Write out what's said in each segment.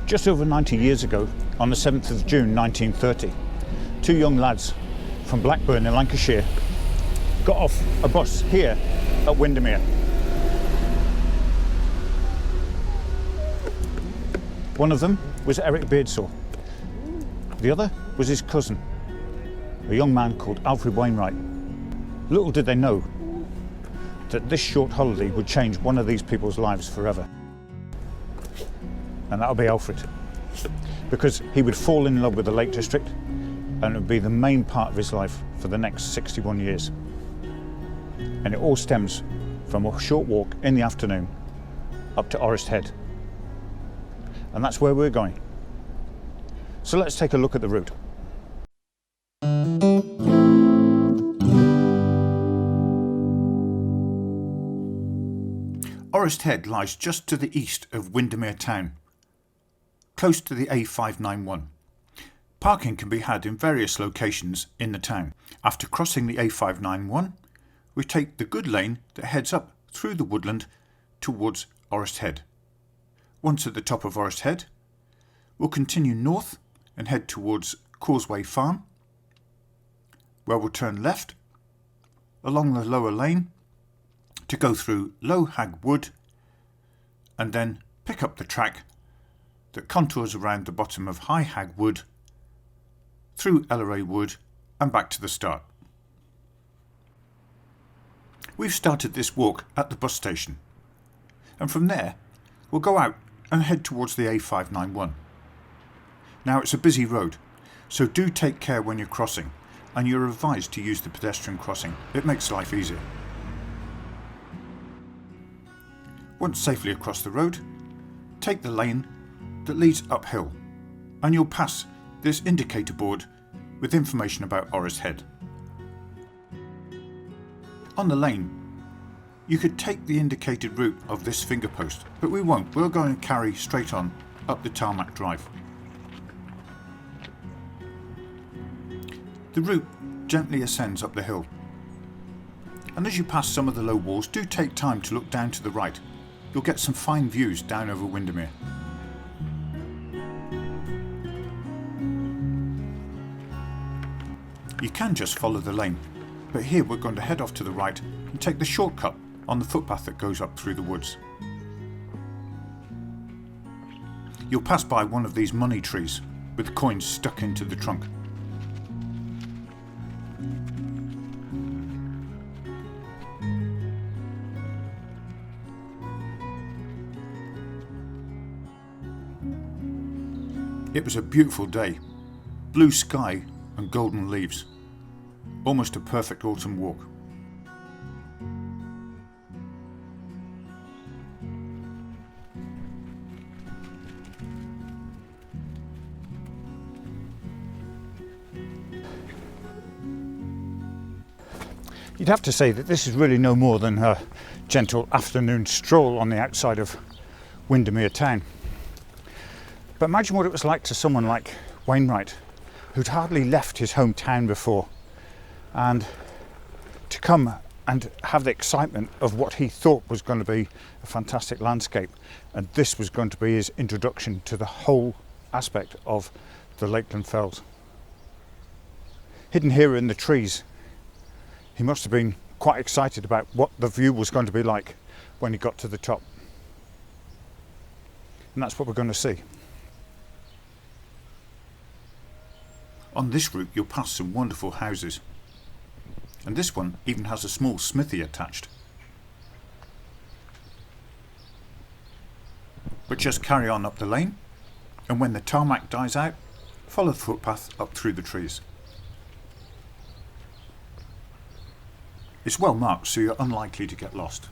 Just over 90 years ago, on the 7th of June 1930, two young lads from Blackburn in Lancashire got off a bus here at Windermere. One of them was Eric Beardsaw. The other was his cousin, a young man called Alfred Wainwright. Little did they know that this short holiday would change one of these people's lives forever. And that'll be Alfred, because he would fall in love with the Lake District and it would be the main part of his life for the next 61 years. And it all stems from a short walk in the afternoon up to Orrest Head. And that's where we're going. So let's take a look at the route. Orrest Head lies just to the east of Windermere town, close to the A591. Parking can be had in various locations in the town. After crossing the A591, we take the good lane that heads up through the woodland towards Orrest Head. Once at the top of Orrest Head, we'll continue north and head towards Causeway Farm, where we'll turn left along the lower lane to go through low Hagg wood and then pick up the track that contours around the bottom of high Hagg wood, through Elleray wood and back to the start. We've started this walk at the bus station, and from there we'll go out and head towards the A591. Now it's a busy road, so do take care when you're crossing, and you're advised to use the pedestrian crossing. It makes life easier. Once safely across the road, take the lane that leads uphill, and you'll pass this indicator board with information about Orrest Head. On the lane, you could take the indicated route of this finger post, but we won't. We're going to carry straight on up the tarmac drive. The route gently ascends up the hill, and as you pass some of the low walls, do take time to look down to the right. You'll get some fine views down over Windermere. You can just follow the lane, but here we're going to head off to the right and take the shortcut on the footpath that goes up through the woods. You'll pass by one of these money trees with coins stuck into the trunk. It was a beautiful day, blue sky and golden leaves, almost a perfect autumn walk. You'd have to say that this is really no more than a gentle afternoon stroll on the outside of Windermere town. But imagine what it was like to someone like Wainwright, who'd hardly left his hometown before, and to come and have the excitement of what he thought was going to be a fantastic landscape, and this was going to be his introduction to the whole aspect of the Lakeland Fells. Hidden here in the trees, he must have been quite excited about what the view was going to be like when he got to the top. And that's what we're going to see. On this route you'll pass some wonderful houses, and this one even has a small smithy attached. But just carry on up the lane, and when the tarmac dies out, follow the footpath up through the trees. It's well marked, so you're unlikely to get lost.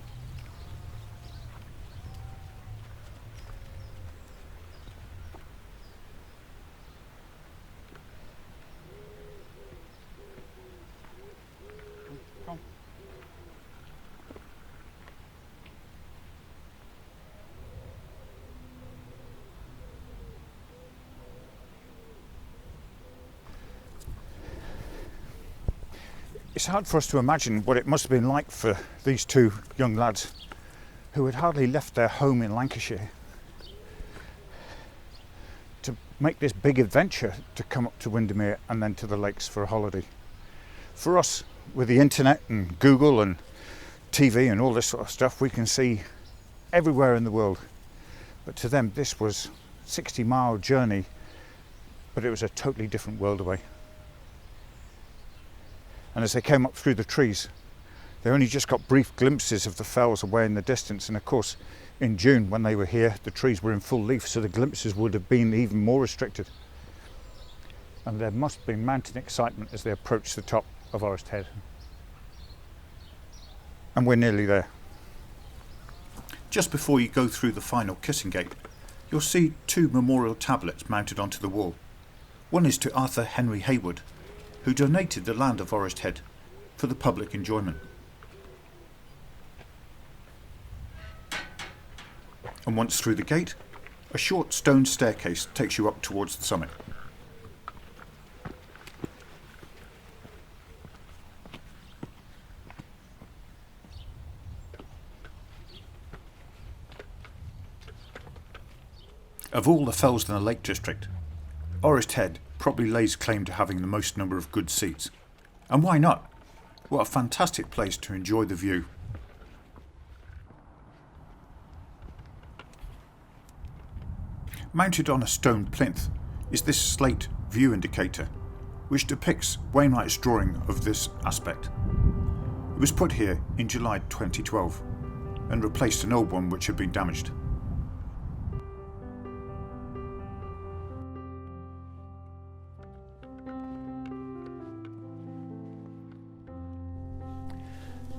It's hard for us to imagine what it must have been like for these two young lads who had hardly left their home in Lancashire make this big adventure to come up to Windermere and then to the lakes for a holiday. For us, with the internet and Google and TV and all this sort of stuff, we can see everywhere in the world. But to them, this was a 60-mile journey, but it was a totally different world away. And as they came up through the trees, they only just got brief glimpses of the fells away in the distance. And of course, in June, when they were here, the trees were in full leaf, so the glimpses would have been even more restricted. And there must have been mountain excitement as they approached the top of Orrest Head. And we're nearly there. Just before you go through the final kissing gate, you'll see two memorial tablets mounted onto the wall. One is to Arthur Henry Heywood, who donated the land of Orrest Head for the public enjoyment. And once through the gate, a short stone staircase takes you up towards the summit. Of all the fells in the Lake District, Orrest Head probably lays claim to having the most number of good seats. And why not? What a fantastic place to enjoy the view. Mounted on a stone plinth is this slate view indicator, which depicts Wainwright's drawing of this aspect. It was put here in July 2012 and replaced an old one which had been damaged.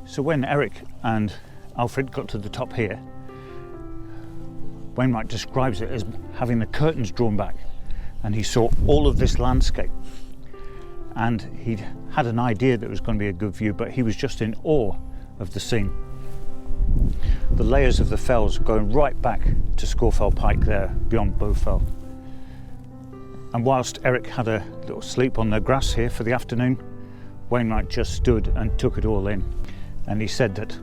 So when Eric and Alfred got to the top here, Wainwright describes it as having the curtains drawn back, and he saw all of this landscape, and he'd had an idea that it was going to be a good view, but he was just in awe of the scene. The layers of the fells going right back to Scawfell Pike there beyond Bowfell. And whilst Eric had a little sleep on the grass here for the afternoon, Wainwright just stood and took it all in. And he said that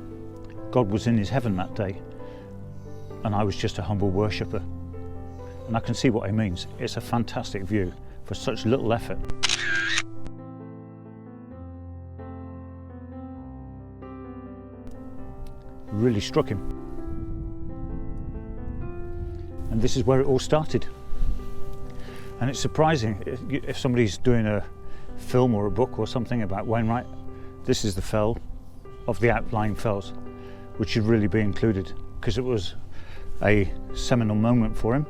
God was in his heaven that day, and I was just a humble worshipper. And I can see what he means. It's a fantastic view for such little effort. Really struck him. And this is where it all started. And it's surprising, if somebody's doing a film or a book or something about Wainwright, this is the fell of the Outlying Fells, which should really be included, because it was a seminal moment for him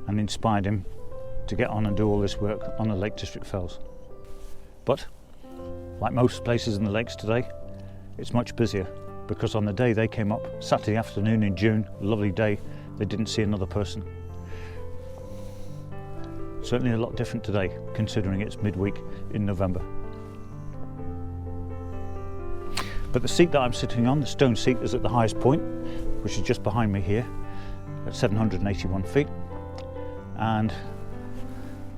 and inspired him to get on and do all this work on the Lake District Fells. But like most places in the lakes today, it's much busier, because on the day they came up, Saturday afternoon in June, a lovely day, they didn't see another person. Certainly a lot different today, considering it's midweek in November. But the seat that I'm sitting on, the stone seat, is at the highest point, which is just behind me here at 781 feet. And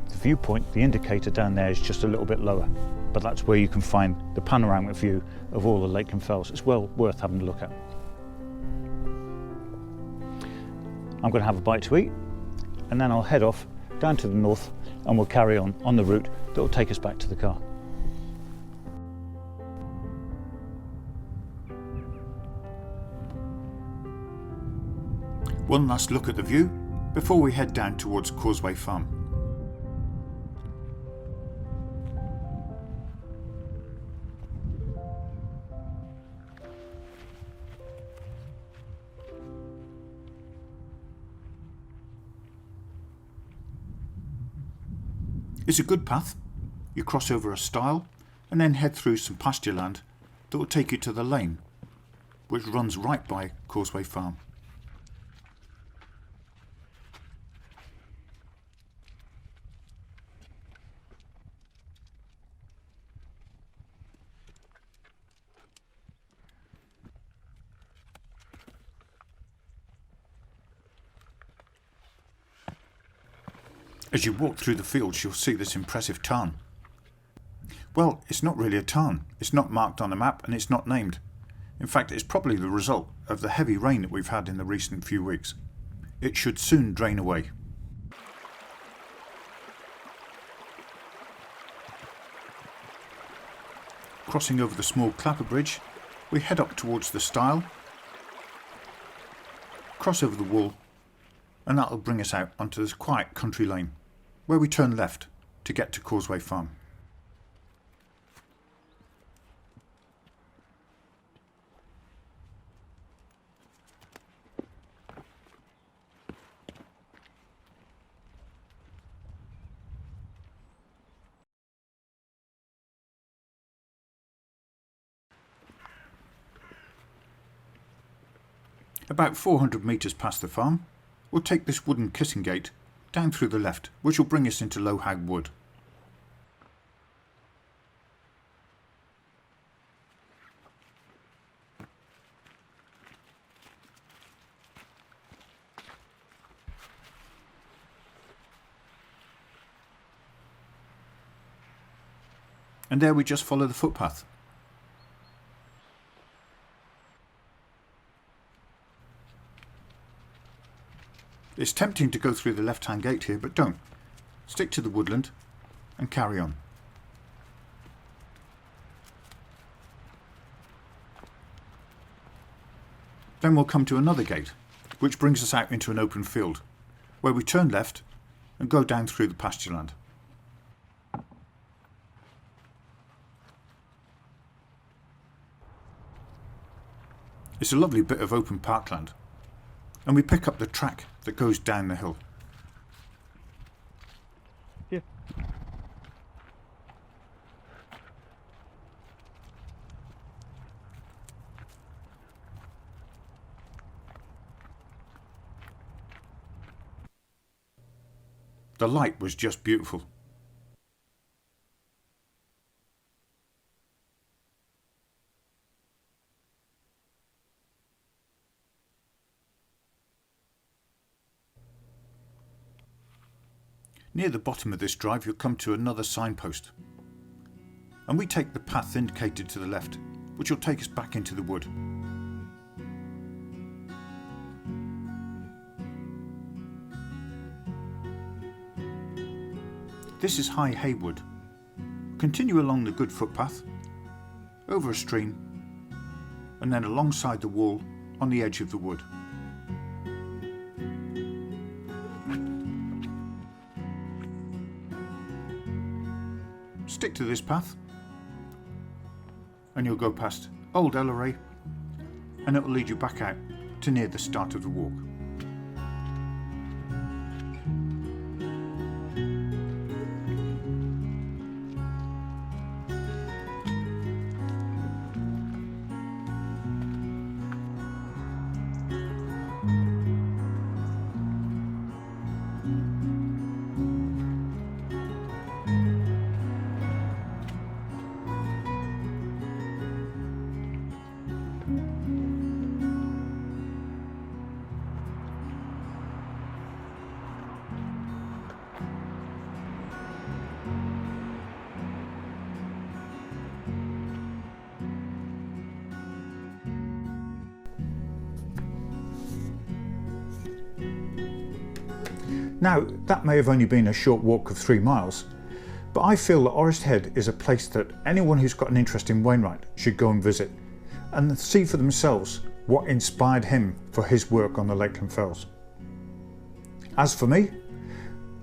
the viewpoint, the indicator down there, is just a little bit lower. But that's where you can find the panoramic view of all the Lakeland Fells. It's well worth having a look at. I'm going to have a bite to eat, and then I'll head off down to the north, and we'll carry on the route that will take us back to the car. One last look at the view before we head down towards Causeway Farm. It's a good path. You cross over a stile and then head through some pasture land that will take you to the lane, which runs right by Causeway Farm. As you walk through the fields, you'll see this impressive tarn. Well, it's not really a tarn. It's not marked on the map and it's not named. In fact, it's probably the result of the heavy rain that we've had in the recent few weeks. It should soon drain away. crossing over the small clapper bridge, we head up towards the stile, cross over the wall, and that'll bring us out onto this quiet country lane, where we turn left to get to Causeway Farm. About 400 metres past the farm, we'll take this wooden kissing gate down through the left, which will bring us into Low Hagg Wood. And there we just follow the footpath. It's tempting to go through the left-hand gate here, but don't. Stick to the woodland and carry on. Then we'll come to another gate, which brings us out into an open field, where we turn left and go down through the pasture land. It's a lovely bit of open parkland, and we pick up the track that goes down the hill. Yeah. The light was just beautiful. Near the bottom of this drive you'll come to another signpost, and we take the path indicated to the left, which will take us back into the wood. This is High Haywood. Continue along the good footpath, over a stream, and then alongside the wall on the edge of the wood. Stick to this path and you'll go past Old Elleray, and it will lead you back out to near the start of the walk. Now, that may have only been a short walk of 3 miles, but I feel that Orrest Head is a place that anyone who's got an interest in Wainwright should go and visit and see for themselves what inspired him for his work on the Lakeland Fells. As for me,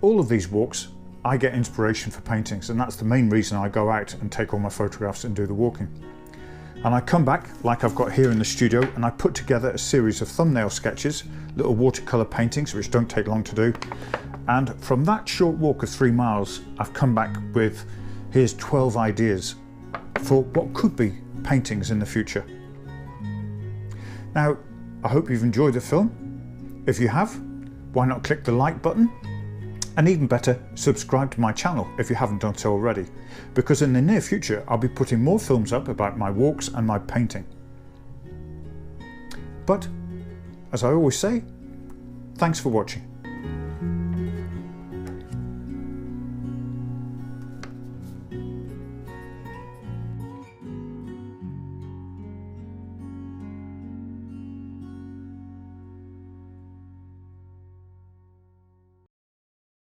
all of these walks I get inspiration for paintings, and that's the main reason I go out and take all my photographs and do the walking. And I come back, like I've got here in the studio, and I put together a series of thumbnail sketches, little watercolour paintings which don't take long to do. And from that short walk of 3 miles, I've come back with, here's 12 ideas for what could be paintings in the future. Now, I hope you've enjoyed the film. If you have, why not click the like button? And even better, subscribe to my channel if you haven't done so already, because in the near future I'll be putting more films up about my walks and my painting. But, as I always say, thanks for watching.